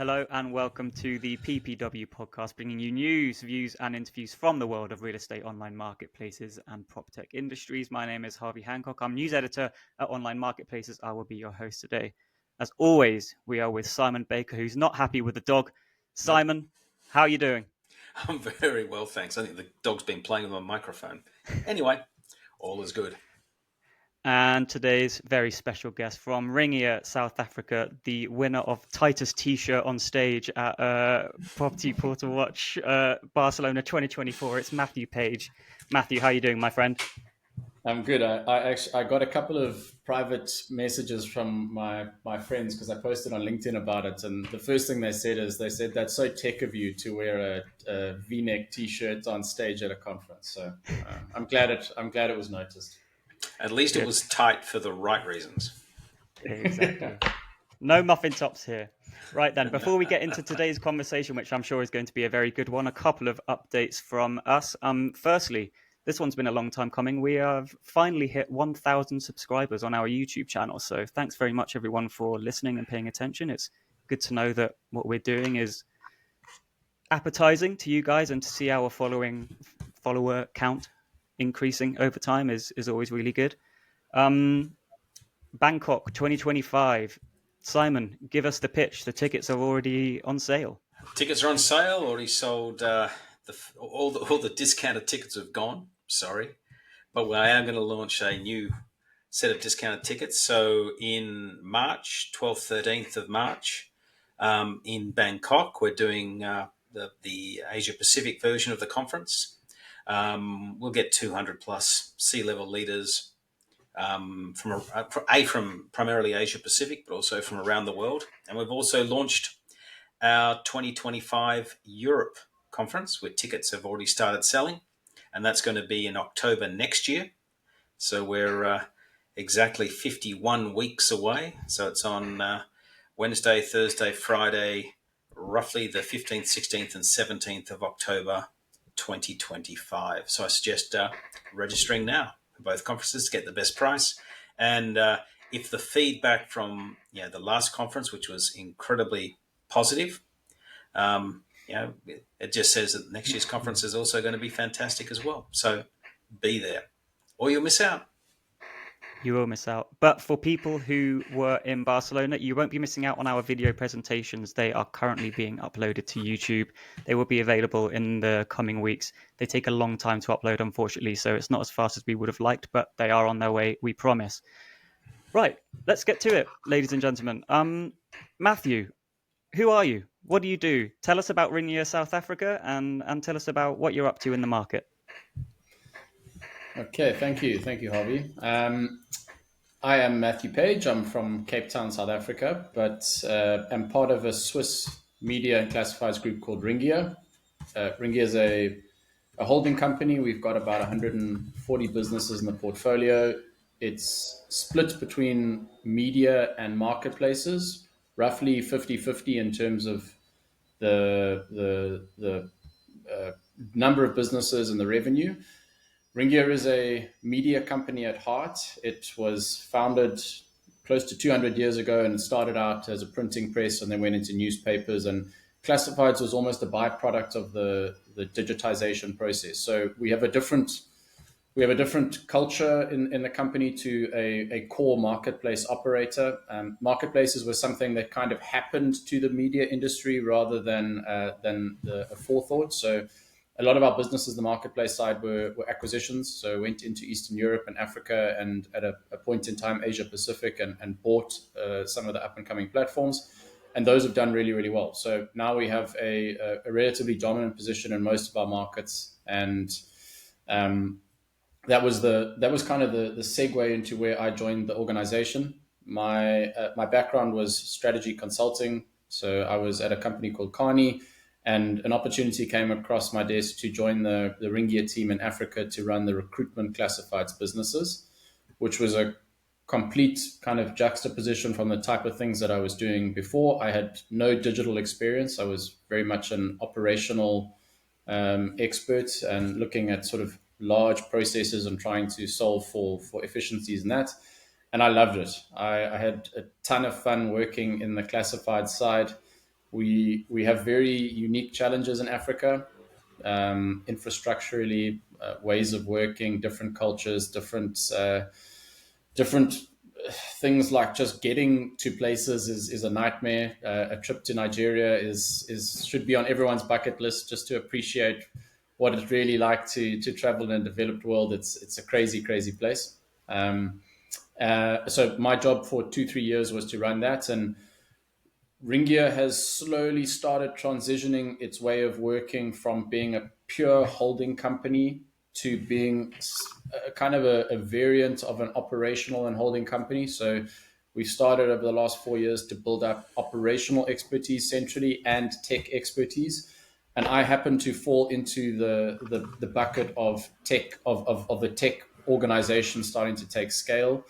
Hello and welcome to the PPW podcast, bringing you news, views, and interviews from the world of real estate online marketplaces and prop tech industries. My name is Harvey Hancock. I'm news editor at Online Marketplaces. I will be your host today. As always, we are with Simon Baker, who's not happy with the dog. Simon, how are you doing? I'm very well, thanks. I think the dog's been playing with my microphone. Anyway, all is good. And today's very special guest from Ringier, South Africa, the winner of Titus T-shirt on stage at Property Portal Watch Barcelona 2024. It's Matthew Page. Matthew, how are you doing, my friend? I'm good. I got a couple of private messages from my friends because I posted on LinkedIn about it, and the first thing they said that's so tech of you to wear a V-neck T-shirt on stage at a conference. So I'm glad it was noticed. At least it was tight for the right reasons. Exactly. No muffin tops here. Right then, before we get into today's conversation, which I'm sure is going to be a very good one, a couple of updates from us. Firstly, this one's been a long time coming. We have finally hit 1,000 subscribers on our YouTube channel. So thanks very much, everyone, for listening and paying attention. It's good to know that what we're doing is appetizing to you guys, and to see our follower count increasing over time is always really good. Bangkok 2025. Simon, give us the pitch. The tickets are already on sale. Tickets are on sale. Already sold. All the discounted tickets have gone. Sorry, but I am going to launch a new set of discounted tickets. So in March, 12th, 13th of March, in Bangkok, we're doing the Asia Pacific version of the conference. We'll get 200 plus C-level leaders. From primarily Asia Pacific, but also from around the world. And we've also launched our 2025 Europe conference, where tickets have already started selling, and that's going to be in October next year. So we're exactly 51 weeks away. So it's on Wednesday, Thursday, Friday, roughly the 15th, 16th, and 17th of October 2025. So I suggest registering now for both conferences to get the best price. And if the feedback from the last conference, which was incredibly positive, it just says that next year's conference is also going to be fantastic as well. So be there, or you'll miss out. You will miss out. But for people who were in Barcelona, you won't be missing out on our video presentations. They are currently being uploaded to YouTube. They will be available in the coming weeks. They take a long time to upload, unfortunately, so it's not as fast as we would have liked, but they are on their way, we promise. Right, let's get to it, ladies and gentlemen. Matthew, who are you? What do you do? Tell us about Ringier South Africa, and tell us about what you're up to in the market. Okay, thank you, Harvey. I am Matthew Page. I'm from Cape Town, South Africa, but I'm part of a Swiss media and classifieds group called Ringier. Ringier is a holding company. We've got about 140 businesses in the portfolio. It's split between media and marketplaces, roughly 50-50 in terms of the number of businesses and the revenue. Ringier is a media company at heart. It was founded close to 200 years ago, and it started out as a printing press and then went into newspapers, and classifieds was almost a byproduct of the digitization process. So we have a different culture in the company to a core marketplace operator. Marketplaces were something that kind of happened to the media industry rather than a forethought. So a lot of our businesses, the marketplace side, were acquisitions. So went into Eastern Europe and Africa, and at a point in time, Asia Pacific, and bought some of the up and coming platforms. And those have done really, really well. So now we have a relatively dominant position in most of our markets. And that was kind of the segue into where I joined the organization. My background was strategy consulting. So I was at a company called Carney, and an opportunity came across my desk to join the Ringier team in Africa to run the recruitment classifieds businesses, which was a complete kind of juxtaposition from the type of things that I was doing before. I had no digital experience. I was very much an operational expert and looking at sort of large processes and trying to solve for efficiencies in that. And I loved it. I had a ton of fun working in the classified side. We have very unique challenges in Africa, infrastructurally, ways of working, different cultures, different things like just getting to places is a nightmare. A trip to Nigeria is should be on everyone's bucket list just to appreciate what it's really like to travel in a developed world. It's a crazy place. So my job for 2-3 years was to run that, and Ringier has slowly started transitioning its way of working from being a pure holding company to being a kind of a variant of an operational and holding company. So we've started over the last 4 years to build up operational expertise centrally and tech expertise. And I happen to fall into the bucket of tech of the tech organization starting to take scale.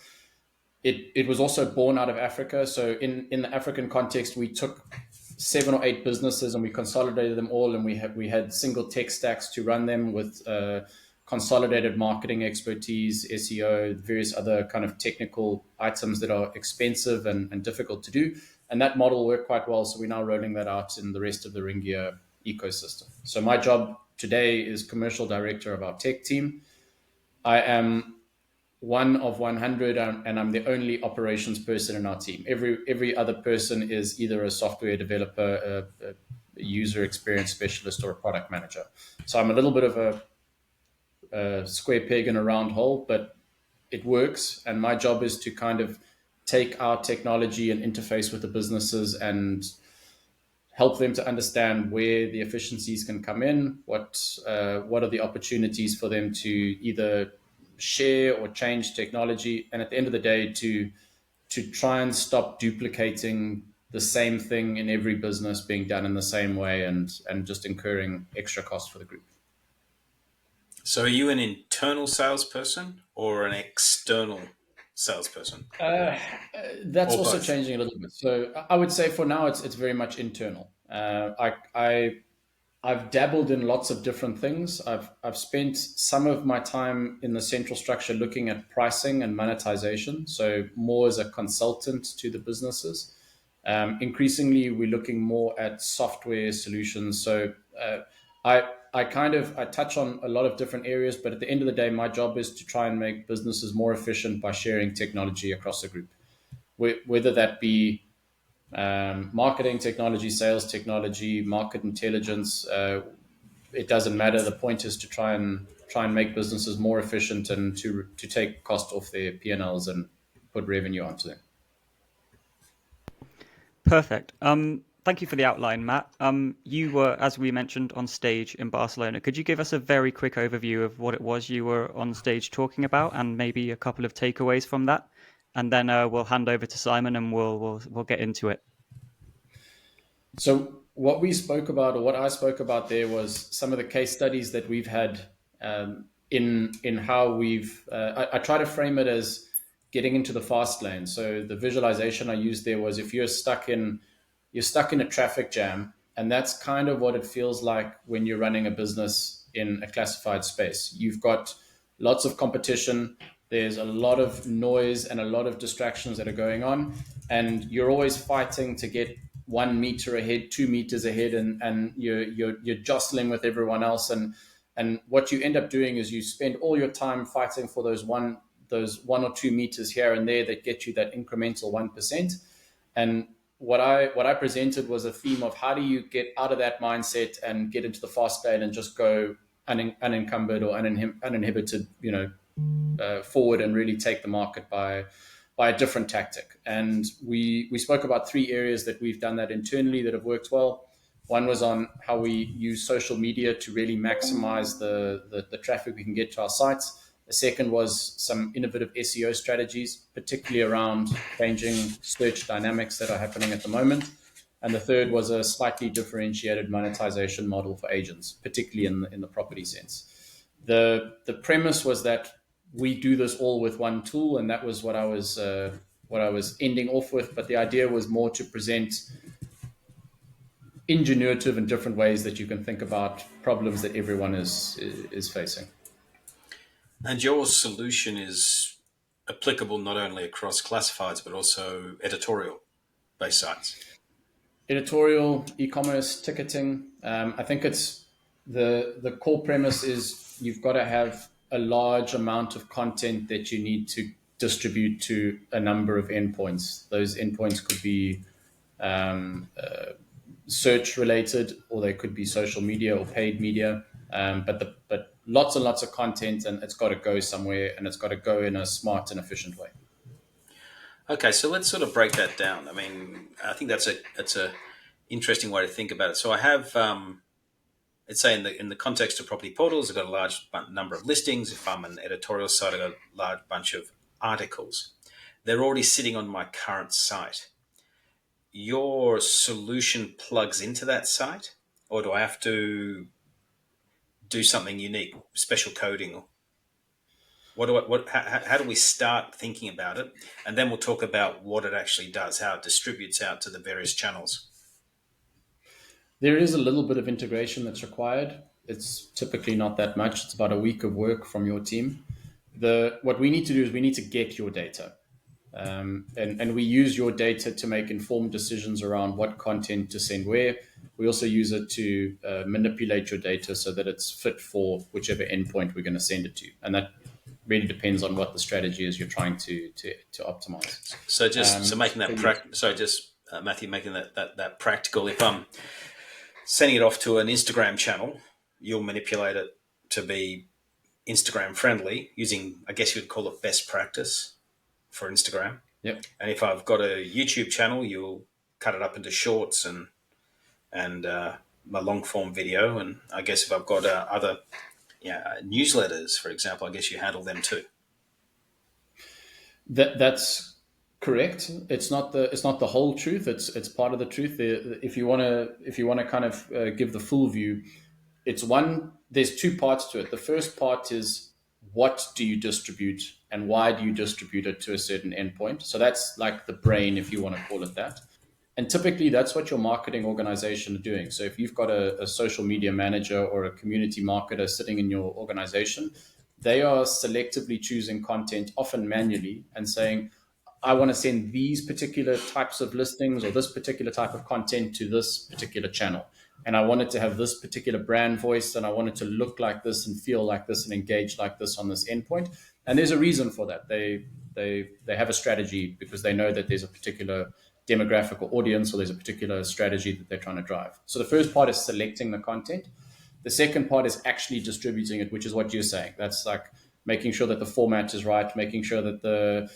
It was also born out of Africa. So in the African context, we took 7 or 8 businesses and we consolidated them all, and we had single tech stacks to run them with consolidated marketing expertise, SEO, various other kind of technical items that are expensive and difficult to do. And that model worked quite well. So we're now rolling that out in the rest of the Ringier ecosystem. So my job today is commercial director of our tech team. I am one of 100, and I'm the only operations person in our team. Every other person is either a software developer, a user experience specialist, or a product manager. So I'm a little bit of a square peg in a round hole, but it works. And my job is to kind of take our technology and interface with the businesses and help them to understand where the efficiencies can come in, what are the opportunities for them to either share or change technology, and at the end of the day to try and stop duplicating the same thing in every business being done in the same way and just incurring extra cost for the group. So are you an internal salesperson or an external salesperson? That's Or also both? changing a little bit. So I would say for now it's very much internal. I've dabbled in lots of different things. I've spent some of my time in the central structure looking at pricing and monetization, so more as a consultant to the businesses. Increasingly, we're looking more at software solutions. So I touch on a lot of different areas, but at the end of the day, my job is to try and make businesses more efficient by sharing technology across the group, whether that be marketing technology, sales technology, market intelligence. It doesn't matter. The point is to try and make businesses more efficient and to take cost off their P&Ls and put revenue onto them. Perfect. Thank you for the outline, Matt. You were, as we mentioned, on stage in Barcelona. Could you give us a very quick overview of what it was you were on stage talking about, and maybe a couple of takeaways from that? And then we'll hand over to Simon, and we'll get into it. So what we spoke about, or what I spoke about there, was some of the case studies that we've had in how we've. I try to frame it as getting into the fast lane. So the visualization I used there was if you're stuck in a traffic jam, and that's kind of what it feels like when you're running a business in a classified space. You've got lots of competition. There's a lot of noise and a lot of distractions that are going on, and you're always fighting to get 1 meter ahead, 2 meters ahead, and you're jostling with everyone else. And what you end up doing is you spend all your time fighting for those 1 or 2 meters here and there that get you that incremental 1%. And what I presented was a theme of how do you get out of that mindset and get into the fast lane and just go unencumbered or uninhibited, forward and really take the market by a different tactic. And we spoke about 3 areas that we've done that internally that have worked well. One was on how we use social media to really maximize the traffic we can get to our sites. The second was some innovative SEO strategies, particularly around changing search dynamics that are happening at the moment. And the third was a slightly differentiated monetization model for agents, particularly in the property sense. The premise was that we do this all with one tool, and that was what I was ending off with. But the idea was more to present ingenuitive and different ways that you can think about problems that everyone is facing. And your solution is applicable not only across classifieds, but also editorial-based sites. Editorial, e-commerce, ticketing. I think it's the core premise is you've got to have a large amount of content that you need to distribute to a number of endpoints. Those endpoints could be um, search related, or they could be social media or paid media. But lots and lots of content, and it's got to go somewhere, and it's got to go in a smart and efficient way. Okay, so let's sort of break that down. I mean, I think that's a interesting way to think about it. So I have, let's say, in the context of property portals, I've got a large number of listings. If I'm an editorial site, I've got a large bunch of articles. They're already sitting on my current site. Your solution plugs into that site, or do I have to do something unique, special coding? How do we start thinking about it? And then we'll talk about what it actually does, how it distributes out to the various channels. There is a little bit of integration that's required. It's typically not that much. It's about a week of work from your team. What we need to do is we need to get your data. And we use your data to make informed decisions around what content to send where. We also use it to manipulate your data so that it's fit for whichever endpoint we're going to send it to. And that really depends on what the strategy is you're trying to optimize. So making that Matthew, making that practical. If I'm sending it off to an Instagram channel, you'll manipulate it to be Instagram friendly using, I guess you would call it best practice for Instagram. Yep. And if I've got a YouTube channel, you'll cut it up into shorts and my long form video. And I guess if I've got other newsletters, for example, I guess you handle them too. That's correct. It's not the whole truth. It's part of the truth. If you want to kind of give the full view, there's two parts to it. The first part is, what do you distribute and why do you distribute it to a certain endpoint? So that's like the brain, if you want to call it that. And typically that's what your marketing organization is doing. So if you've got a social media manager or a community marketer sitting in your organization, they are selectively choosing content, often manually, and saying, I want to send these particular types of listings or this particular type of content to this particular channel. And I want it to have this particular brand voice, and I want it to look like this and feel like this and engage like this on this endpoint. And there's a reason for that. They have a strategy because they know that there's a particular demographic or audience, or there's a particular strategy that they're trying to drive. So the first part is selecting the content. The second part is actually distributing it, which is what you're saying. That's like making sure that the format is right, making sure that the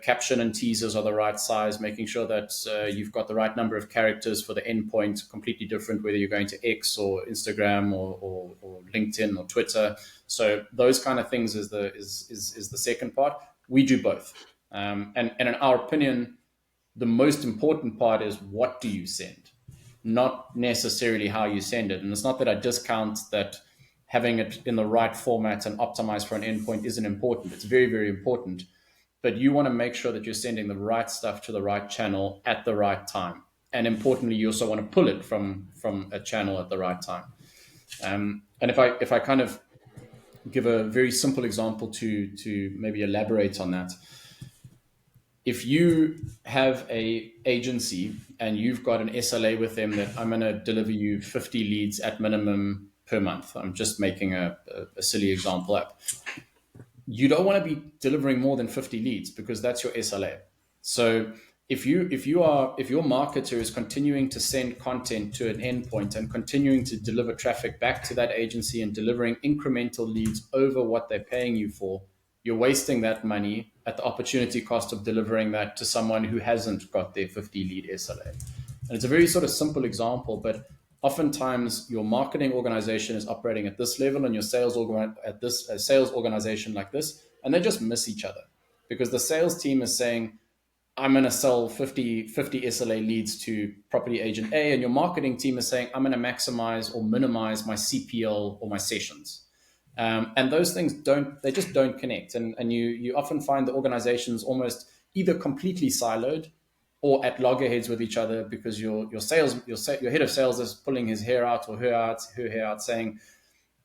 caption and teasers are the right size, making sure that you've got the right number of characters for the endpoint, completely different whether you're going to X or Instagram or LinkedIn or Twitter. So those kind of things is the second part. We do both. And in our opinion, the most important part is, what do you send? Not necessarily how you send it. And it's not that I discount that having it in the right format and optimized for an endpoint isn't important. It's very, very important. But you want to make sure that you're sending the right stuff to the right channel at the right time. And importantly, you also want to pull it from a channel at the right time. And if I kind of give a very simple example to maybe elaborate on that. If you have a agency and you've got an SLA with them that I'm going to deliver you 50 leads at minimum per month, I'm just making a silly example up. You don't want to be delivering more than 50 leads because that's your SLA. So if your marketer is continuing to send content to an endpoint and continuing to deliver traffic back to that agency and delivering incremental leads over what they're paying you for, you're wasting that money at the opportunity cost of delivering that to someone who hasn't got their 50 lead SLA. And it's a very sort of simple example, but oftentimes your marketing organization is operating at this level and your sales organization like this, and they just miss each other because the sales team is saying, I'm going to sell 50 SLA leads to property agent A, and your marketing team is saying, I'm going to maximize or minimize my CPL or my sessions. And those things just don't connect. And you often find the organizations almost either completely siloed or at loggerheads with each other because your head of sales is pulling his hair out or her hair out saying,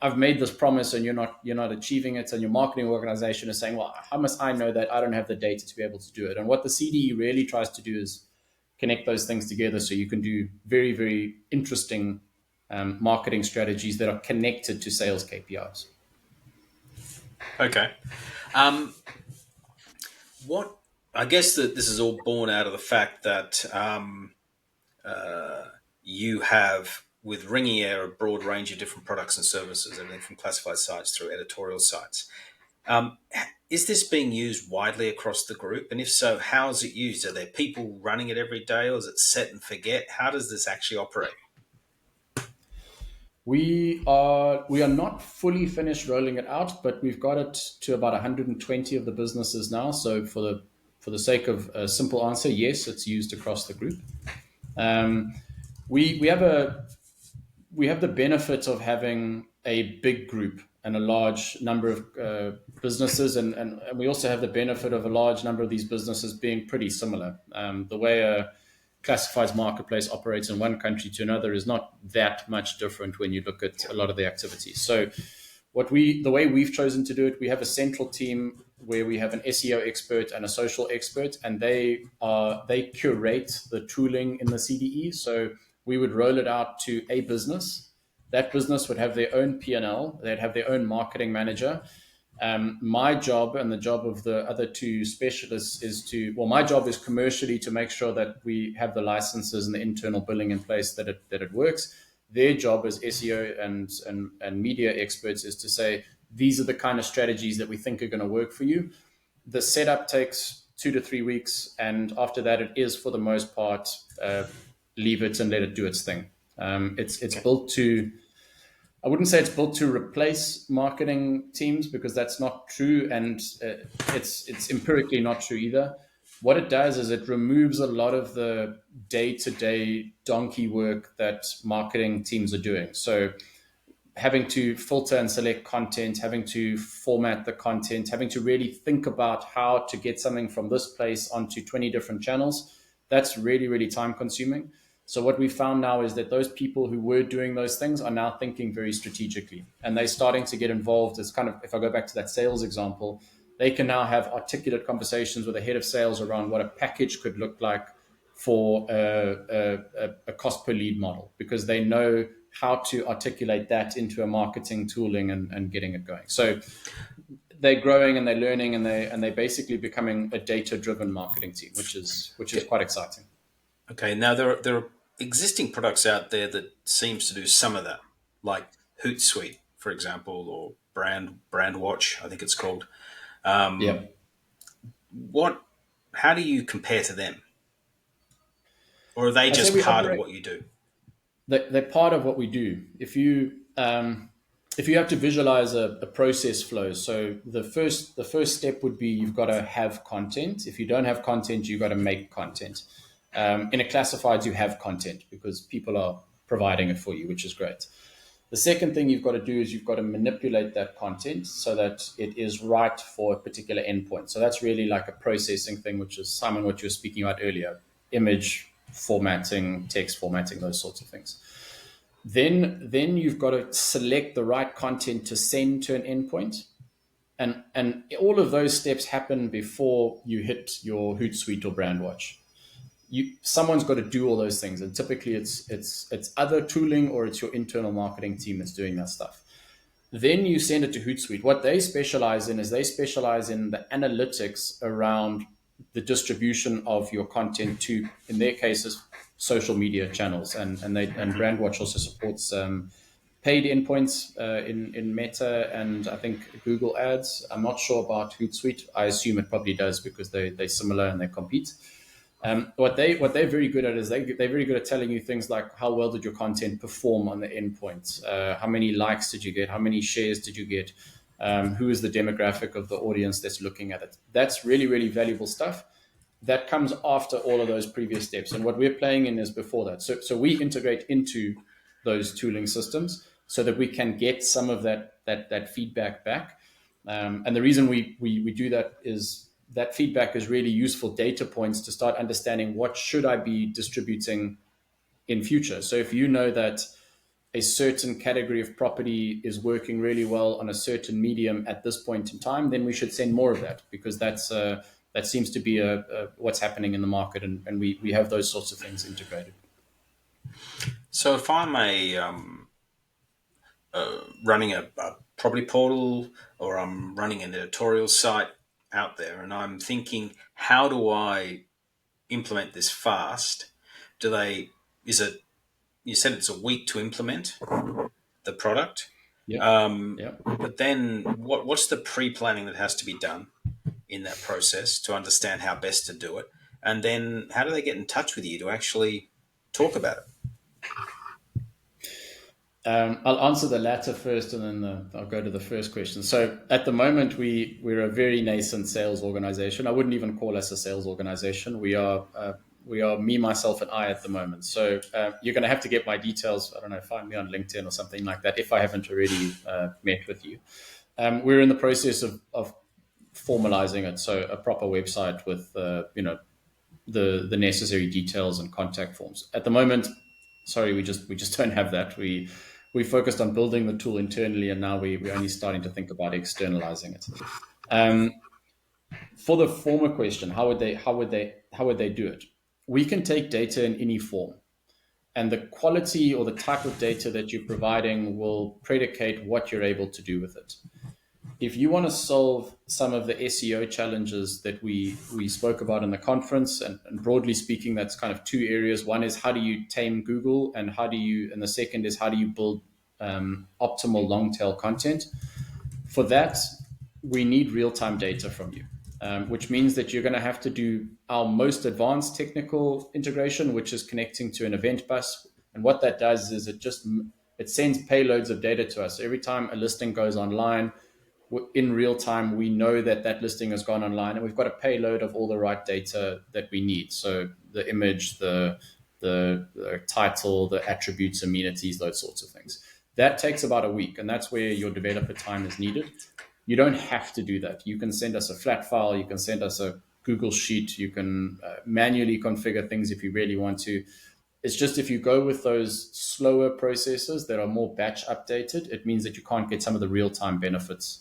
I've made this promise and you're not achieving it. And your marketing organization is saying, well, how must I know that? I don't have the data to be able to do it. And what the CDE really tries to do is connect those things together so you can do very, very interesting marketing strategies that are connected to sales KPIs. Okay. What I guess that this is all born out of the fact that you have with Ringier a broad range of different products and services, everything from classified sites through editorial sites. Is this being used widely across the group? And if so, how is it used? Are there people running it every day, or is it set and forget? How does this actually operate? We are not fully finished rolling it out, but we've got it to about 120 of the businesses now. So for the sake of a simple answer, yes, it's used across the group. We have the benefit of having a big group and a large number of businesses, and we also have the benefit of a large number of these businesses being pretty similar. The way a classifieds marketplace operates in one country to another is not that much different when you look at a lot of the activities. So the way we've chosen to do it, we have a central team where we have an SEO expert and a social expert, and they curate the tooling in the CDE. So we would roll it out to a business. That business would have their own P&L. They'd have their own marketing manager. My job and the job of the other two specialists my job is commercially to make sure that we have the licenses and the internal billing in place that it works. Their job as SEO and media experts is to say, these are the kind of strategies that we think are going to work for you. The setup takes 2 to 3 weeks. And after that, it is for the most part, leave it and let it do its thing. It's built to, I wouldn't say it's built to replace marketing teams, because that's not true. And it's empirically not true either. What it does is it removes a lot of the day-to-day donkey work that marketing teams are doing. So having to filter and select content, having to format the content, having to really think about how to get something from this place onto 20 different channels, that's really, really time consuming. So what we found now is that those people who were doing those things are now thinking very strategically, and they're starting to get involved. It's kind of, if I go back to that sales example, they can now have articulate conversations with a head of sales around what a package could look like for a cost per lead model, because they know how to articulate that into a marketing tooling and getting it going. So they're growing and they're learning, and they're basically becoming a data-driven marketing team, which is quite exciting. Okay, now there are existing products out there that seems to do some of that, like Hootsuite, for example, or Brand Watch, I think it's called. Yeah. How do you compare to them? Or are they just part of what you do? They're part of what we do. If you have to visualize a process flow, so the first step would be you've got to have content. If you don't have content, you've got to make content. In a classifieds, you have content because people are providing it for you, which is great. The second thing you've got to do is you've got to manipulate that content so that it is right for a particular endpoint. So that's really like a processing thing, which is, Simon, what you were speaking about earlier, image formatting, text formatting, those sorts of things. Then you've got to select the right content to send to an endpoint. And all of those steps happen before you hit your Hootsuite or Brandwatch. Someone's got to do all those things, and typically it's other tooling or it's your internal marketing team that's doing that stuff. Then you send it to Hootsuite. What they specialize in is they specialize in the analytics around the distribution of your content to, in their cases, social media channels, and Brandwatch also supports paid endpoints in Meta and I think Google Ads. I'm not sure about Hootsuite. I assume it probably does because they're similar and they compete. What they're very good at is they're very good at telling you things like how well did your content perform on the endpoint, how many likes did you get, how many shares did you get, who is the demographic of the audience that's looking at it. That's really, really valuable stuff. That comes after all of those previous steps, and what we're playing in is before that. So we integrate into those tooling systems so that we can get some of that feedback back. And the reason we do that is that feedback is really useful data points to start understanding what should I be distributing in future. So if you know that a certain category of property is working really well on a certain medium at this point in time, then we should send more of that, because that's That seems to be what's happening in the market, and we have those sorts of things integrated. So if I'm running a property portal, or I'm running an editorial site out there, and I'm thinking, how do I implement this fast? Is it, you said it's a week to implement the product? Yeah. Yeah. But then what's the pre-planning that has to be done in that process to understand how best to do it? And then how do they get in touch with you to actually talk about it? I'll answer the latter first, and then I'll go to the first question. So at the moment, we're a very nascent sales organization. I wouldn't even call us a sales organization. We are me, myself, and I at the moment. So you're going to have to get my details. I don't know, find me on LinkedIn or something like that if I haven't already met with you. We're in the process of formalizing it, so a proper website with the necessary details and contact forms. At the moment, sorry, we just don't have that. We focused on building the tool internally, and now we're only starting to think about externalizing it. For the former question, how would they do it? We can take data in any form, and the quality or the type of data that you're providing will predicate what you're able to do with it. If you want to solve some of the SEO challenges that we spoke about in the conference, and broadly speaking, that's kind of two areas. One is how do you tame Google, and the second is how do you build optimal long tail content. For that, we need real-time data from you, which means that you're going to have to do our most advanced technical integration, which is connecting to an event bus. And what that does is it sends payloads of data to us. Every time a listing goes online, in real time, we know that listing has gone online, and we've got a payload of all the right data that we need. So the image, the title, the attributes, amenities, those sorts of things. That takes about a week, and that's where your developer time is needed. You don't have to do that. You can send us a flat file. You can send us a Google Sheet. You can manually configure things if you really want to. It's just if you go with those slower processes that are more batch updated, it means that you can't get some of the real-time benefits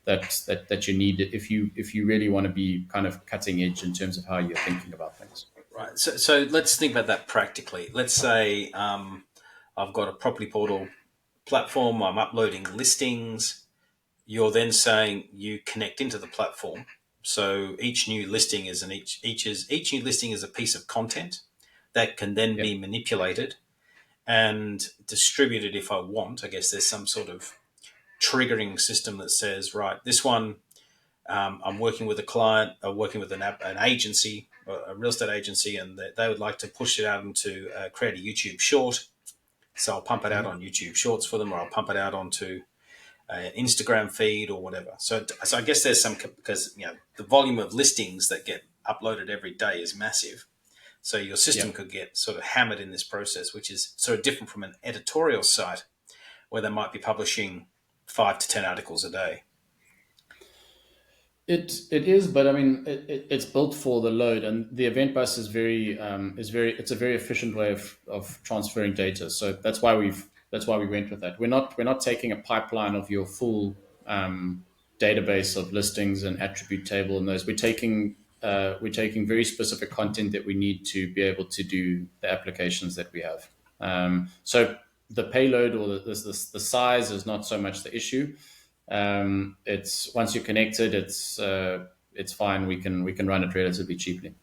that you need if you really want to be kind of cutting edge in terms of how you're thinking about things. Right. So let's think about that practically. Let's say I've got a property portal platform. I'm uploading listings. You're then saying you connect into the platform. So each new listing is each new listing is a piece of content that can then be manipulated and distributed if I want. I guess there's some sort of triggering system that says, right, this one, I'm working with a client, working with an agency, a real estate agency, and they would like to push it out into create a YouTube short. So I'll pump it out on YouTube Shorts for them, or I'll pump it out onto an Instagram feed or whatever. So I guess there's some, because the volume of listings that get uploaded every day is massive. So your system could get sort of hammered in this process, which is sort of different from an editorial site where they might be publishing 5 to 10 articles a day. It is, but I mean, it's built for the load, and the event bus is it's a very efficient way of transferring data. So that's why we went with that. We're not taking a pipeline of your full database of listings and attribute table and those. We're taking very specific content that we need to be able to do the applications that we have. So the payload or the size is not so much the issue. It's once you're connected, it's fine. We can run it relatively cheaply.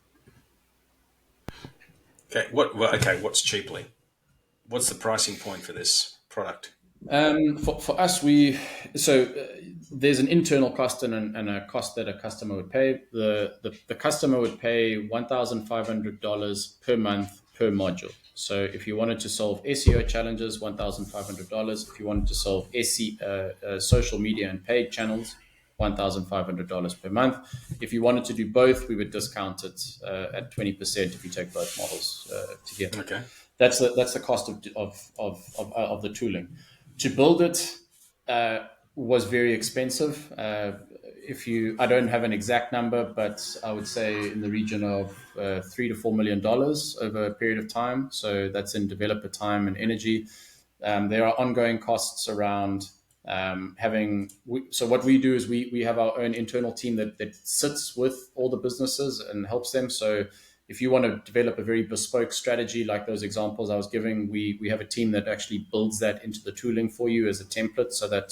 Okay. What's cheaply? What's the pricing point for this product? For us, there's an internal cost and a cost that a customer would pay. The customer would pay $1,500 per month per module. So if you wanted to solve SEO challenges, $1,500. If you wanted to solve social media and paid channels, $1,500 per month. If you wanted to do both, we would discount it at 20% if you take both models together. Okay. That's the cost of the tooling. To build it was very expensive. I don't have an exact number, but I would say in the region of $3 to $4 million over a period of time. So that's in developer time and energy. There are ongoing costs around So what we do is we have our own internal team that sits with all the businesses and helps them. So if you want to develop a very bespoke strategy like those examples I was giving, we have a team that actually builds that into the tooling for you as a template, so that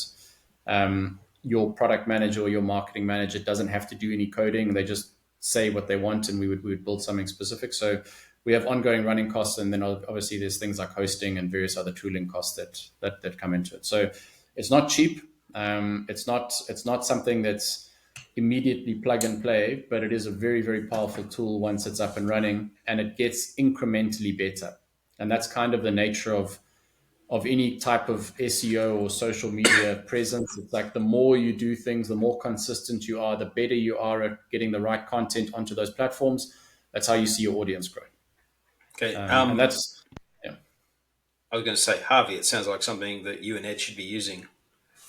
your product manager or your marketing manager doesn't have to do any coding. They just say what they want, and we would build something specific. So we have ongoing running costs, and then obviously there's things like hosting and various other tooling costs that come into it. So it's not cheap. It's not something that's immediately plug and play, but it is a very, very powerful tool once it's up and running, and it gets incrementally better. And that's kind of the nature of any type of SEO or social media presence. It's like the more you do things, the more consistent you are, the better you are at getting the right content onto those platforms. That's how you see your audience grow. Okay. And that's, yeah. I was going to say, Harvey, it sounds like something that you and Ed should be using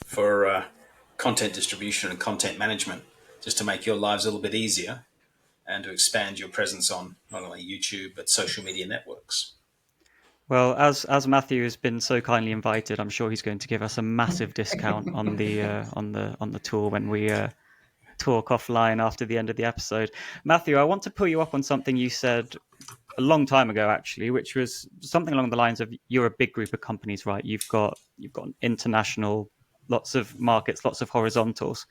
for content distribution and content management, just to make your lives a little bit easier and to expand your presence on not only YouTube, but social media networks. Well, as Matthew has been so kindly invited, I'm sure he's going to give us a massive discount on the tool when we talk offline after the end of the episode. Matthew, I want to pull you up on something you said a long time ago, actually, which was something along the lines of, you're a big group of companies, right? You've got international, lots of markets, lots of horizontals.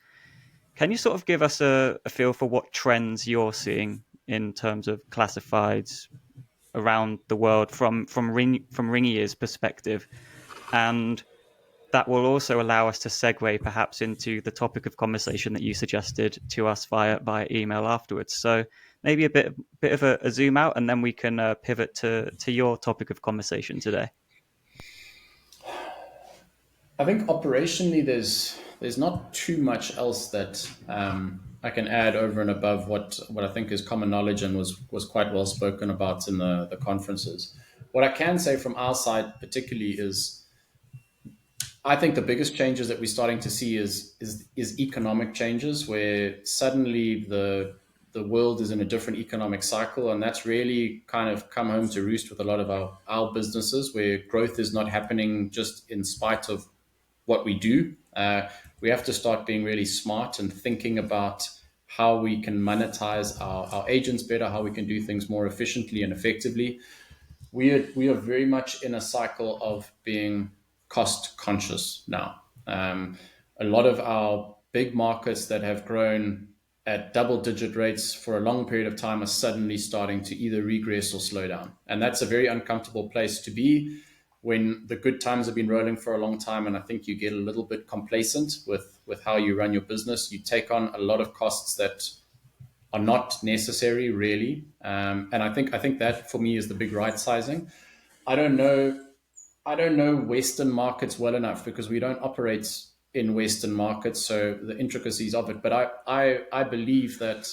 Can you sort of give us a feel for what trends you're seeing in terms of classifieds around the world from Ringier's perspective? And that will also allow us to segue perhaps into the topic of conversation that you suggested to us via email afterwards. So maybe a bit of a zoom out, and then we can pivot to your topic of conversation today. I think operationally, there's not too much else that I can add over and above what I think is common knowledge and was quite well spoken about in the conferences. What I can say from our side particularly is, I think the biggest changes that we're starting to see is economic changes, where suddenly the world is in a different economic cycle, and that's really kind of come home to roost with a lot of our businesses, where growth is not happening just in spite of what we do. We have to start being really smart and thinking about how we can monetize our agents better, how we can do things more efficiently and effectively. We are very much in a cycle of being cost conscious now. A lot of our big markets that have grown at double digit rates for a long period of time are suddenly starting to either regress or slow down. And that's a very uncomfortable place to be when the good times have been rolling for a long time. And I think you get a little bit complacent with how you run your business. You take on a lot of costs that are not necessary, really. And I think that for me is the big right sizing. I don't know Western markets well enough because we don't operate in Western markets, so the intricacies of it. But I believe that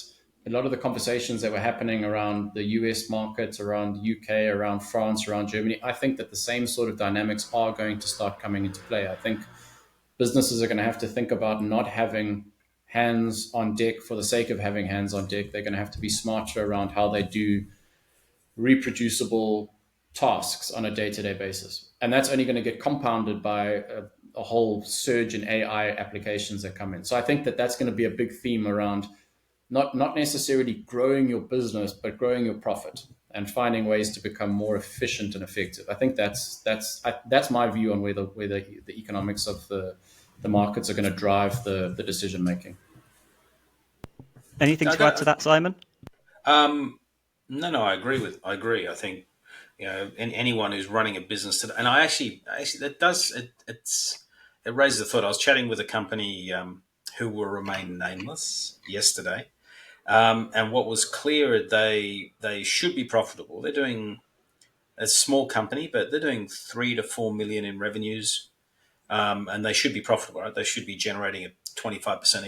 a lot of the conversations that were happening around the US markets, around UK, around France, around Germany, I think that the same sort of dynamics are going to start coming into play. I think businesses are going to have to think about not having hands on deck for the sake of having hands on deck. They're going to have to be smarter around how they do reproducible tasks on a day-to-day basis. And that's only going to get compounded by a whole surge in AI applications that come in. So I think that that's going to be a big theme around not necessarily growing your business, but growing your profit and finding ways to become more efficient and effective. I think that's my view on where the economics of the markets are going to drive the decision making. Anything to add to that, Simon? No, I agree. I think, anyone who's running a business today, and I actually it raises the thought. I was chatting with a company who will remain nameless yesterday, and what was clear, they should be profitable. They're doing a small company, but they're doing 3 to 4 million in revenues, and they should be profitable. Right? They should be generating a 25%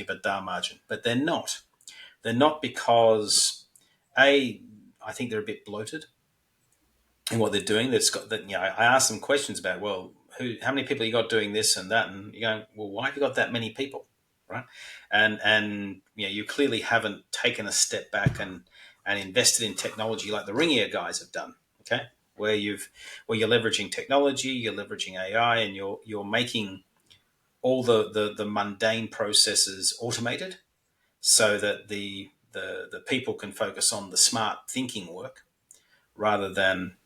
EBITDA margin, but they're not. They're not because I think they're a bit bloated in what they're doing. That's got that. I asked them questions about, well, how many people you got doing this and that, and you go, well, why have you got that many people, right? And you clearly haven't taken a step back and invested in technology like the Ringier guys have done. Okay, where you're leveraging technology, you're leveraging AI, and you're making all the mundane processes automated, so that the people can focus on the smart thinking work rather than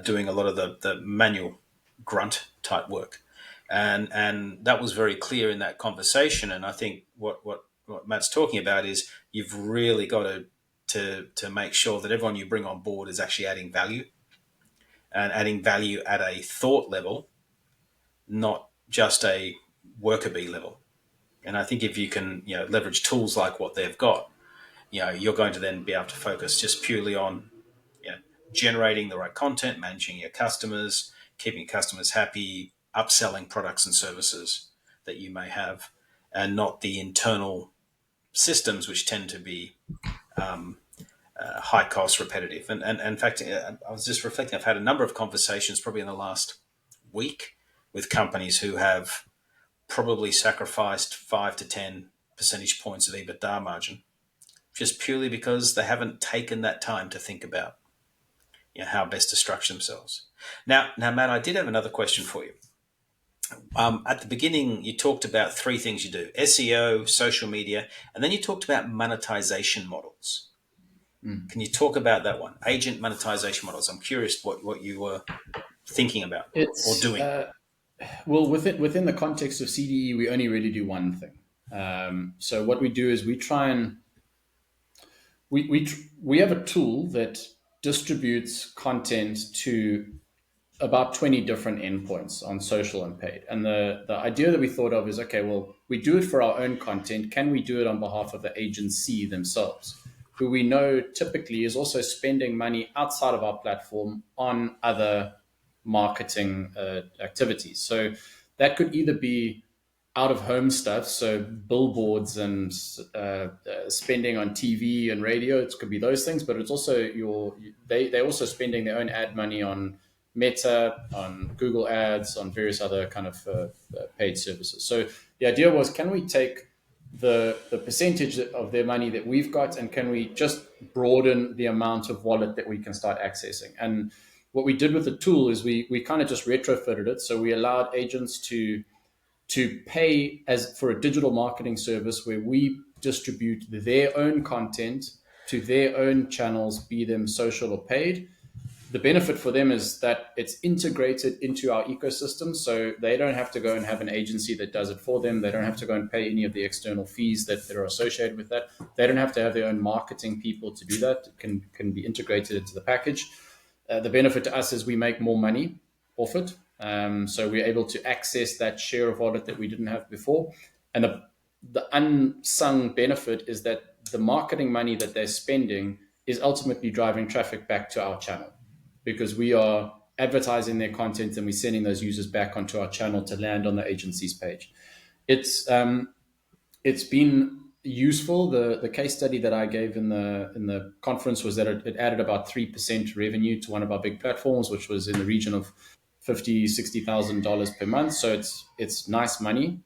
doing a lot of the manual grunt type work. And that was very clear in that conversation. And I think what Matt's talking about is you've really got to make sure that everyone you bring on board is actually adding value, and adding value at a thought level, not just a worker bee level. And I think if you can, leverage tools like what they've got, you're going to then be able to focus just purely on, generating the right content, managing your customers, keeping customers happy, upselling products and services that you may have, and not the internal systems which tend to be high cost, repetitive. And in fact, I was just reflecting, I've had a number of conversations probably in the last week with companies who have probably sacrificed 5 to 10 percentage points of EBITDA margin just purely because they haven't taken that time to think about how best to structure themselves. Now, Matt, I did have another question for you. At the beginning, you talked about 3 things you do: SEO, social media, and then you talked about monetization models. Can you talk about that one? Agent monetization models. I'm curious what you were thinking about or doing. Well, within the context of CDE, we only really do one thing. So what we do is we try and we have a tool that distributes content to about 20 different endpoints on social and paid. And the idea that we thought of is, okay, well, we do it for our own content. Can we do it on behalf of the agency themselves, who we know typically is also spending money outside of our platform on other marketing activities? So that could either be out of home stuff, so billboards and spending on TV and radio. It could be those things, but it's also they're also spending their own ad money on Meta, on Google Ads, on various other kind of paid services. So the idea was, can we take the percentage of their money that we've got, and can we just broaden the amount of wallet that we can start accessing? And what we did with the tool is we kind of just retrofitted it. So we allowed agents to pay as for a digital marketing service where we distribute their own content to their own channels, be them social or paid. The benefit for them is that it's integrated into our ecosystem, so they don't have to go and have an agency that does it for them. They don't have to go and pay any of the external fees that are associated with that. They don't have to have their own marketing people to do that. It can be integrated into the package. The benefit to us is we make more money off it. So we're able to access that share of wallet that we didn't have before. And the unsung benefit is that the marketing money that they're spending is ultimately driving traffic back to our channel, because we are advertising their content and we're sending those users back onto our channel to land on the agency's page. It's been useful. The case study that I gave in the conference was that it added about 3% revenue to one of our big platforms, which was in the region of $50,000-$60,000 per month. So it's nice money.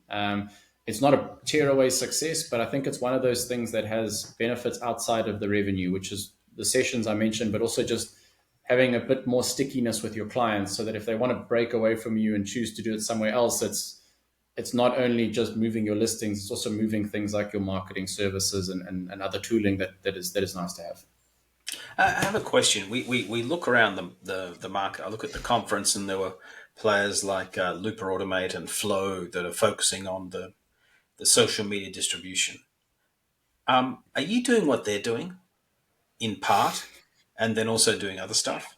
It's not a tearaway success, but I think it's one of those things that has benefits outside of the revenue, which is the sessions I mentioned, but also just having a bit more stickiness with your clients, so that if they want to break away from you and choose to do it somewhere else, it's not only just moving your listings, it's also moving things like your marketing services and other tooling that is nice to have. I have a question. We look around the market. I look at the conference, and there were players like Looper Automate and Flow that are focusing on the social media distribution. Are you doing what they're doing in part, and then also doing other stuff?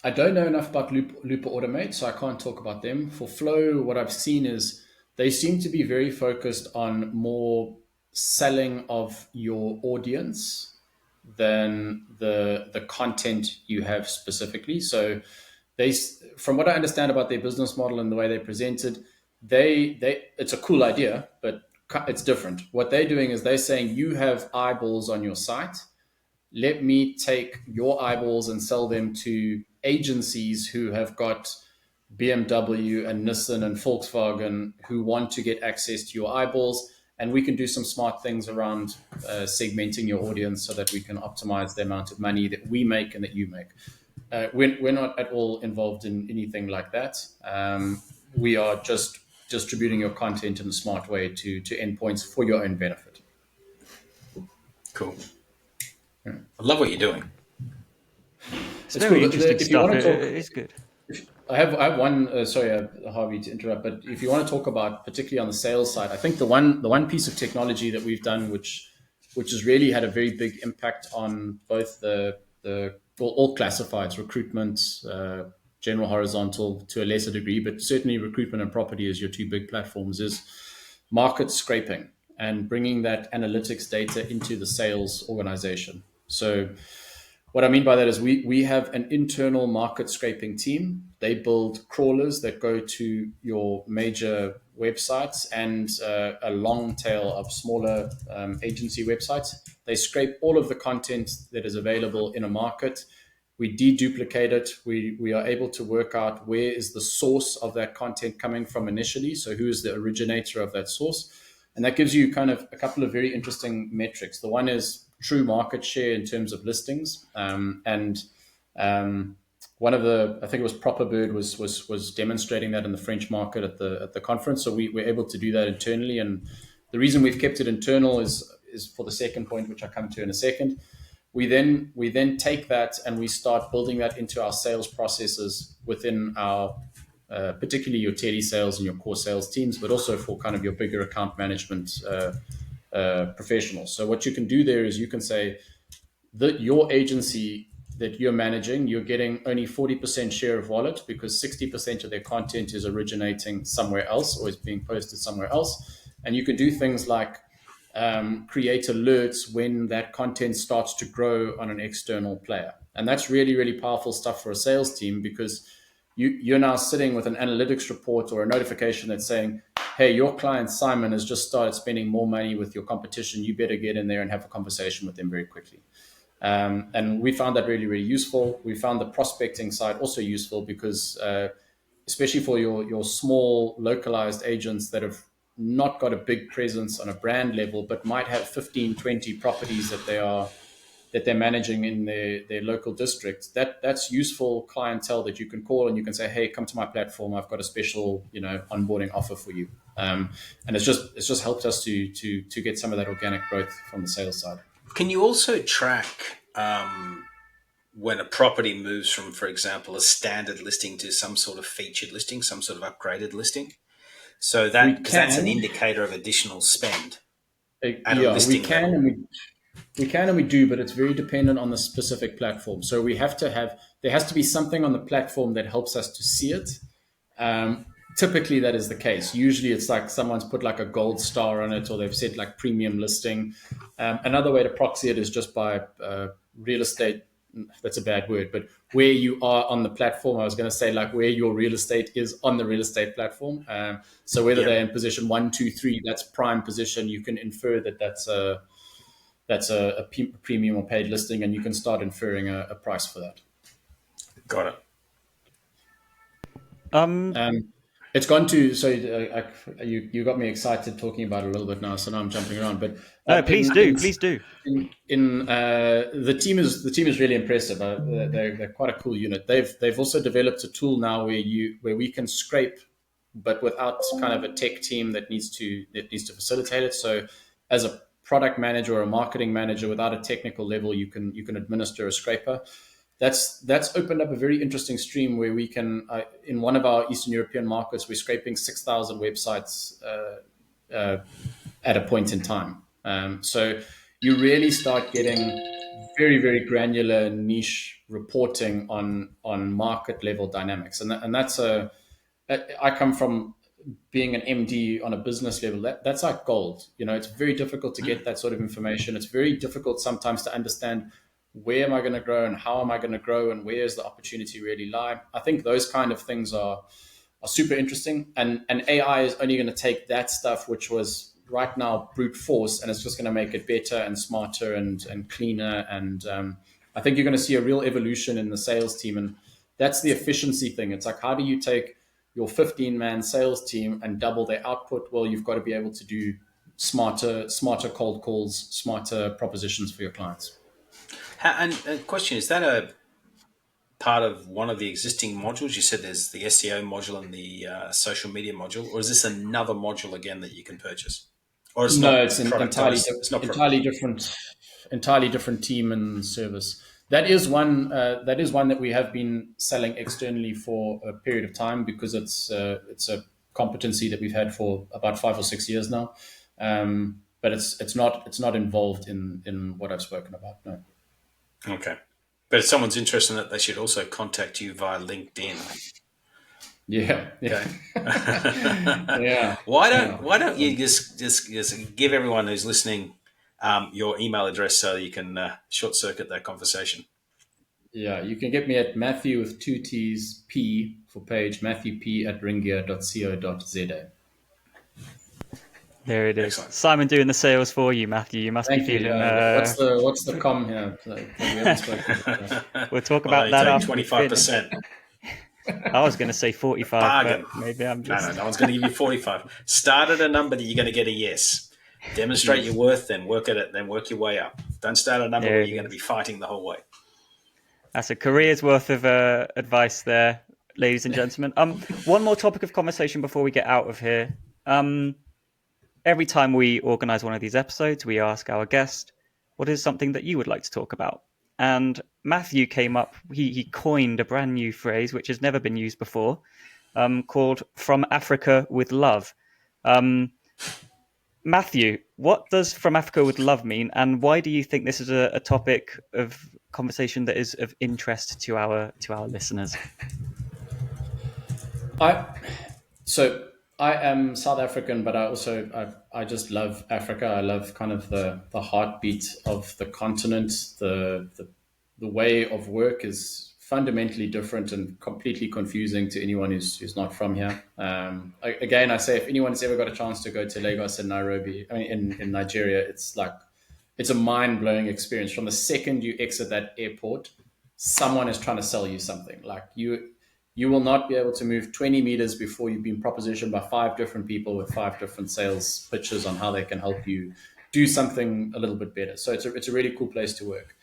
I don't know enough about Looper Automate, so I can't talk about them. For Flow, what I've seen is they seem to be very focused on more selling of your audience than the content you have specifically. So from what I understand about their business model and the way they presented, it's a cool idea, but it's different. What they're doing is they're saying, you have eyeballs on your site. Let me take your eyeballs and sell them to agencies who have got BMW and Nissan and Volkswagen who want to get access to your eyeballs. And we can do some smart things around segmenting your audience so that we can optimize the amount of money that we make and that you make. We're not at all involved in anything like that. we are just distributing your content in a smart way to endpoints for your own benefit. Cool. I love what you're doing. It's very cool. interesting If you stuff. want to talk, It is good. I have one. Sorry, Harvey, to interrupt, but if you want to talk about particularly on the sales side, I think the one piece of technology that we've done, which has really had a very big impact on both all classifieds, recruitment, general horizontal to a lesser degree, but certainly recruitment and property as your two big platforms, is market scraping and bringing that analytics data into the sales organization. So what I mean by that is we have an internal market scraping team. They build crawlers that go to your major websites and a long tail of smaller agency websites. They scrape all of the content that is available in a market. We deduplicate it. We are able to work out where is the source of that content coming from initially. So who is the originator of that source? And that gives you kind of a couple of very interesting metrics. The one is true market share in terms of listings. And one of the, I think it was Properbird was demonstrating that in the French market at the conference. So we were able to do that internally. And the reason we've kept it internal is for the second point, which I'll come to in a second. We then take that and we start building that into our sales processes within our particularly your tele sales and your core sales teams, but also for kind of your bigger account management professionals. So what you can do there is you can say that your agency that you're managing, you're getting only 40% share of wallet because 60% of their content is originating somewhere else or is being posted somewhere else. And you can do things like create alerts when that content starts to grow on an external player. And that's really, really powerful stuff for a sales team because you're now sitting with an analytics report or a notification that's saying, hey, your client Simon has just started spending more money with your competition. You better get in there and have a conversation with them very quickly. And we found that really, really useful. We found the prospecting side also useful because especially for your small localized agents that have not got a big presence on a brand level, but might have 15, 20 properties that they're managing in their local district, that's useful clientele that you can call and you can say, hey, come to my platform. I've got a special, onboarding offer for you. And it's just helped us to get some of that organic growth from the sales side. Can you also track when a property moves from, for example, a standard listing to some sort of featured listing, some sort of upgraded listing? So that's an indicator of additional spend. We can and we do, but it's very dependent on the specific platform. So there has to be something on the platform that helps us to see it. Typically that is the case. Usually it's like someone's put like a gold star on it or they've said like premium listing. Another way to proxy it is just by real estate. That's a bad word, but where you are on the platform. I was going to say like where your real estate is on the real estate platform. So whether they're in position 1, 2, 3, that's prime position. You can infer that's a premium or paid listing, and you can start inferring a price for that. Got it. It's gone to you got me excited talking about it a little bit now, so now I'm jumping around. But please do. The team is really impressive. They're quite a cool unit. They've also developed a tool now where we can scrape, but without kind of a tech team that needs to facilitate it. So as a product manager or a marketing manager, without a technical level, you can administer a scraper. That's opened up a very interesting stream where we can, in one of our Eastern European markets, we're scraping 6,000 websites at a point in time. So you really start getting very, very granular niche reporting on market level dynamics. And that's I come from being an MD on a business level. That's like gold. It's very difficult to get that sort of information. It's very difficult sometimes to understand where am I going to grow and how am I going to grow and where is the opportunity really lie. I think those kind of things are super interesting. And AI is only going to take that stuff, which was right now brute force, and it's just going to make it better and smarter and cleaner. And I think you're going to see a real evolution in the sales team. And that's the efficiency thing. It's like, how do you take your 15-man sales team and double their output? Well, you've got to be able to do smarter cold calls, smarter propositions for your clients. And a question, is that part of one of the existing modules? You said there's the SEO module and the social media module, or is this another module again that you can purchase? Or it's No, not it's an productized. It's not entirely different team and service. That is one. That is one that we have been selling externally for a period of time because it's a competency that we've had for about 5 or 6 years now. But it's not involved in what I've spoken about. No. Okay. But if someone's interested in it, they should also contact you via LinkedIn. Yeah. Okay. Yeah. Why don't you just give everyone who's listening your email address so you can short circuit that conversation? Yeah, you can get me at Matthew with 2 T's P for page, matthewp@ringier.co.za. There it is. Excellent. Simon doing the sales for you, Matthew. You must Thank be you. feeling. What's the com here? We haven't spoken about that. We'll talk about that after 25%. I was going to say 45, Bargain. but maybe I'm just... No one's going to give you 45. Start at a number that you're going to get a yes. Demonstrate your worth, then work at it, then work your way up. Don't start at a number where you're going to be fighting the whole way. That's a career's worth of advice there, ladies and gentlemen. One more topic of conversation before we get out of here. Every time we organize one of these episodes, we ask our guest, what is something that you would like to talk about? And Matthew came up, he coined a brand new phrase, which has never been used before, called From Africa with Love. Matthew, what does From Africa with Love mean? And why do you think this is a topic of conversation that is of interest to our listeners? I am South African, but I just love Africa. I love kind of the heartbeat of the continent. The way of work is fundamentally different and completely confusing to anyone who's not from here. Again, I say if anyone's ever got a chance to go to Lagos and Nairobi, in Nigeria, it's a mind-blowing experience. From the second you exit that airport, someone is trying to sell you something. Like you will not be able to move 20 meters before you've been propositioned by 5 different people with 5 different sales pitches on how they can help you do something a little bit better. So it's a really cool place to work.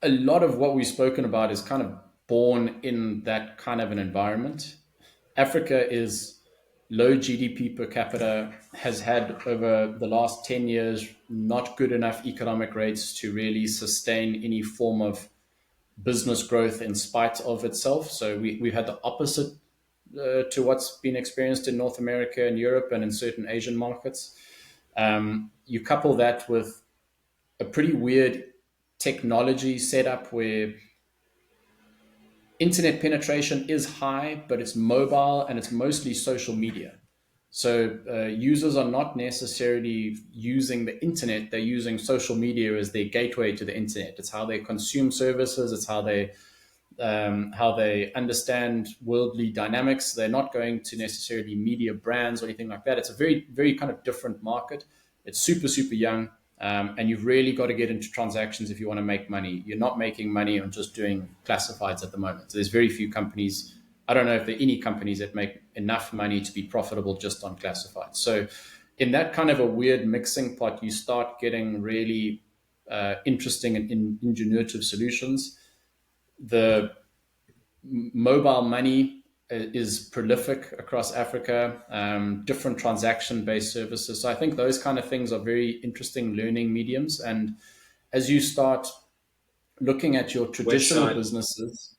A lot of what we've spoken about is kind of born in that kind of an environment. Africa is low GDP per capita, has had over the last 10 years not good enough economic rates to really sustain any form of business growth in spite of itself. So we've had the opposite to what's been experienced in North America and Europe and in certain Asian markets. You couple that with a pretty weird technology setup where internet penetration is high, but it's mobile and it's mostly social media. So users are not necessarily using the internet, they're using social media as their gateway to the internet. It's how they consume services, it's how they understand worldly dynamics. They're not going to necessarily media brands or anything like that. It's a very, very kind of different market. It's super, super young. And you've really got to get into transactions if you want to make money. You're not making money on just doing classifieds at the moment. So there's very few companies. I don't know if there are any companies that make enough money to be profitable just on classifieds. So in that kind of a weird mixing pot, you start getting really interesting and ingenuitive solutions. The mobile money is prolific across Africa, different transaction-based services. So I think those kind of things are very interesting learning mediums. And as you start looking at your traditional businesses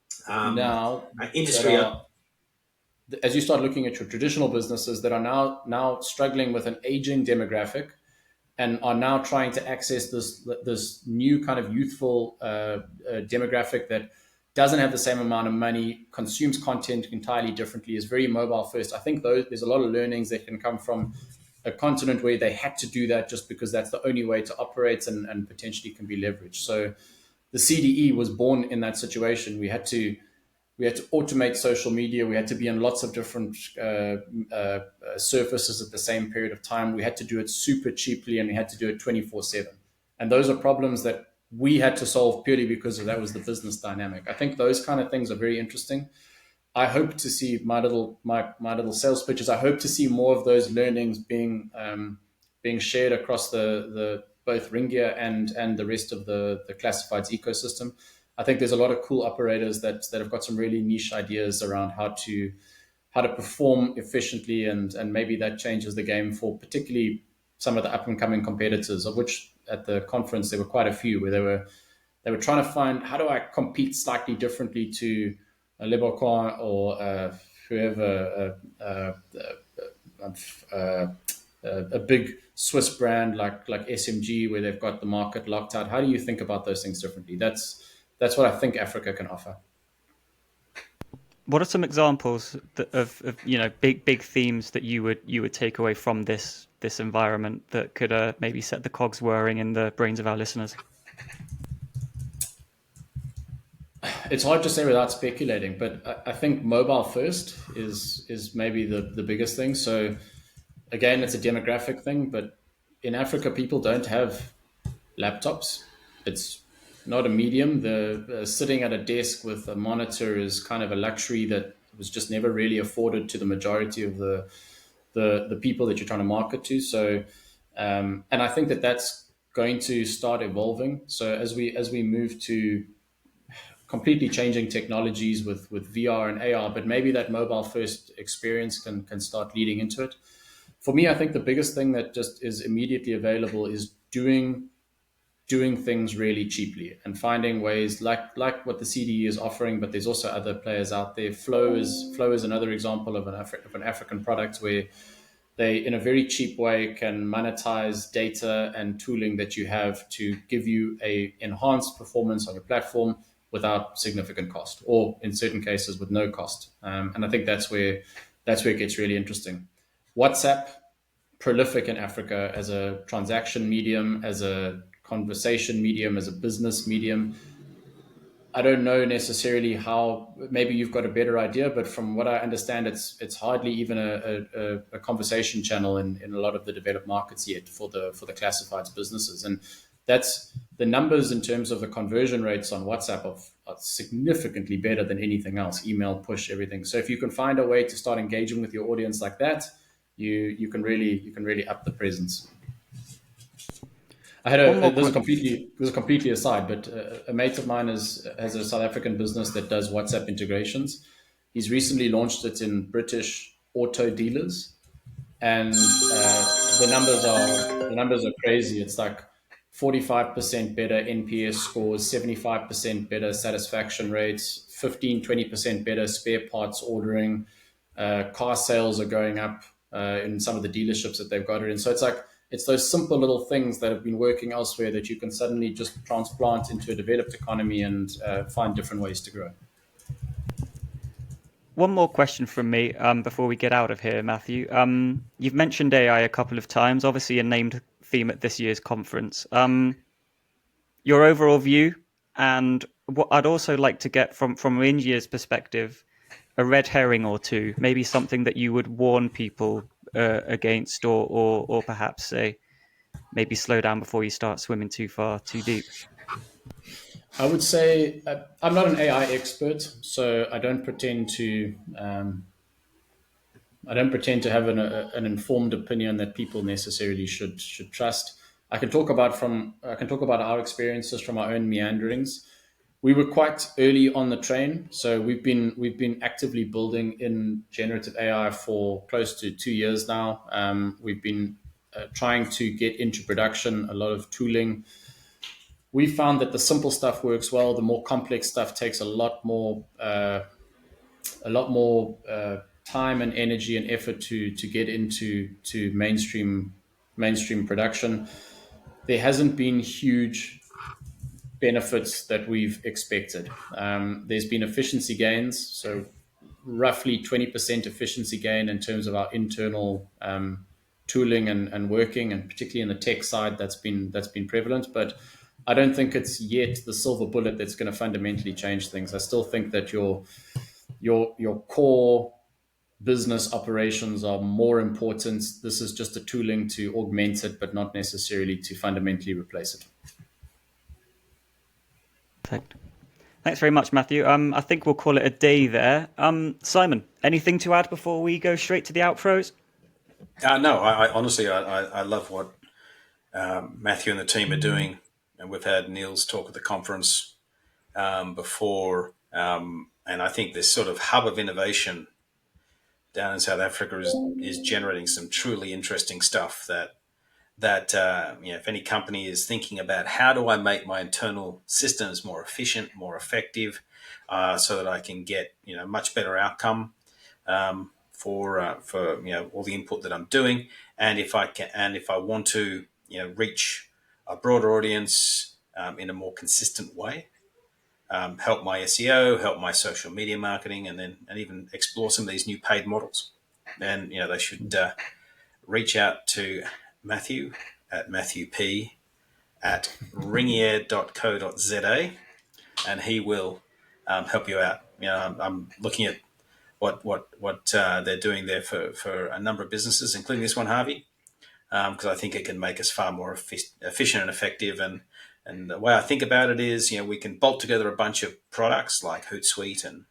as you start looking at your traditional businesses that are now struggling with an aging demographic and are now trying to access this new kind of youthful demographic that doesn't have the same amount of money, consumes content entirely differently, is very mobile first. I think there's a lot of learnings that can come from a continent where they had to do that just because that's the only way to operate and potentially can be leveraged. So the CDE was born in that situation. We had to automate social media. We had to be in lots of different surfaces at the same period of time. We had to do it super cheaply and we had to do it 24/7. And those are problems that we had to solve purely because that was the business dynamic. I think those kind of things are very interesting. I hope to see my little sales pitches. I hope to see more of those learnings being shared across the both Ringier and the rest of the classifieds ecosystem. I think there's a lot of cool operators that have got some really niche ideas around how to perform efficiently, and maybe that changes the game for particularly some of the up and coming competitors, of which at the conference there were quite a few, where they were trying to find, how do I compete slightly differently to a Le Bon Coin or whoever, a big Swiss brand like SMG, where they've got the market locked out. How do you think about those things differently? That's what I think Africa can offer. What are some examples of big themes that you would take away from this environment that could maybe set the cogs whirring in the brains of our listeners? It's hard to say without speculating, but I think mobile first is maybe the biggest thing. So again, it's a demographic thing, but in Africa, people don't have laptops. It's not a medium. The sitting at a desk with a monitor is kind of a luxury that was just never really afforded to the majority of the people that you're trying to market to. So, and I think that that's going to start evolving. So as we move to completely changing technologies with VR and AR, but maybe that mobile first experience can start leading into it. For me, I think the biggest thing that just is immediately available is doing things really cheaply and finding ways like what the CDE is offering, but there's also other players out there. Flow is another example of an African product where they, in a very cheap way, can monetize data and tooling that you have to give you a enhanced performance on your platform without significant cost, or in certain cases with no cost. And I think that's where it gets really interesting. WhatsApp, prolific in Africa as a transaction medium, as a conversation medium, as a business medium. I don't know necessarily how. Maybe you've got a better idea, but from what I understand, it's hardly even a conversation channel in a lot of the developed markets yet for the classifieds businesses. And that's the numbers in terms of the conversion rates on WhatsApp are significantly better than anything else. Email, push, everything. So if you can find a way to start engaging with your audience like that, you can really up the presence. I had this is completely aside, but a mate of mine has a South African business that does WhatsApp integrations. He's recently launched it in British auto dealers, and the numbers are crazy. It's like 45% better NPS scores, 75% better satisfaction rates, 15-20% better spare parts ordering. Car sales are going up in some of the dealerships that they've got it in. So it's those simple little things that have been working elsewhere that you can suddenly just transplant into a developed economy and find different ways to grow. One more question from me before we get out of here, Matthew. You've mentioned AI a couple of times, obviously a named theme at this year's conference. Your overall view, and what I'd also like to get from Ringier's perspective, a red herring or two, maybe something that you would warn people against, or perhaps say, maybe slow down before you start swimming too far, too deep. I would say I'm not an AI expert, so I don't pretend to have an informed opinion that people necessarily should trust. I can talk about our experiences from our own meanderings. We were quite early on the train, so we've been actively building in generative AI for close to 2 years now. We've been trying to get into production a lot of tooling. We found that the simple stuff works well. The more complex stuff takes a lot more time and energy and effort to get into mainstream production. There hasn't been huge benefits that we've expected. There's been efficiency gains, so roughly 20% efficiency gain in terms of our internal tooling and working, and particularly in the tech side, that's been prevalent. But I don't think it's yet the silver bullet that's going to fundamentally change things. I still think that your core business operations are more important. This is just a tooling to augment it, but not necessarily to fundamentally replace it. Perfect. Thanks very much, Matthew. I think we'll call it a day there. Simon, anything to add before we go straight to the outros? No, I honestly, I love what Matthew and the team are doing. And we've had Neil's talk at the conference. before. And I think this sort of hub of innovation down in South Africa is generating some truly interesting stuff that if any company is thinking about how do I make my internal systems more efficient, more effective, so that I can get much better outcome for all the input that I'm doing, and if I want to reach a broader audience in a more consistent way, help my SEO, help my social media marketing, and even explore some of these new paid models. And they should reach out to Matthew at matthewp@ringier.co.za, and he will help you out. I'm looking at what they're doing there for a number of businesses, including this one, Harvey, because I think it can make us far more efficient and effective. And the way I think about it is, we can bolt together a bunch of products like Hootsuite and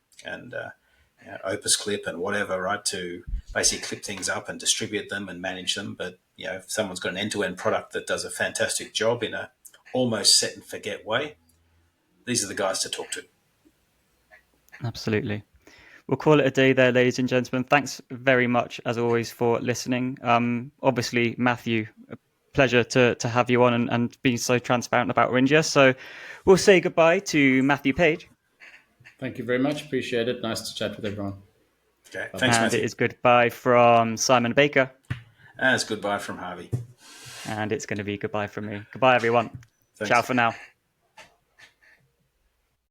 Opus Clip and whatever, right, to basically clip things up and distribute them and manage them. But if someone's got an end-to-end product that does a fantastic job in a almost set and forget way, these are the guys to talk to. Absolutely. We'll call it a day there, ladies and gentlemen. Thanks very much, as always, for listening. Obviously, Matthew, a pleasure to have you on and being so transparent about Ringier. So we'll say goodbye to Matthew Page. Thank you very much. Appreciate it. Nice to chat with everyone. Okay, thanks, Matthew. And it is goodbye from Simon Baker. And it's goodbye from Harvey. And it's going to be goodbye from me. Goodbye, everyone. Thanks. Ciao for now.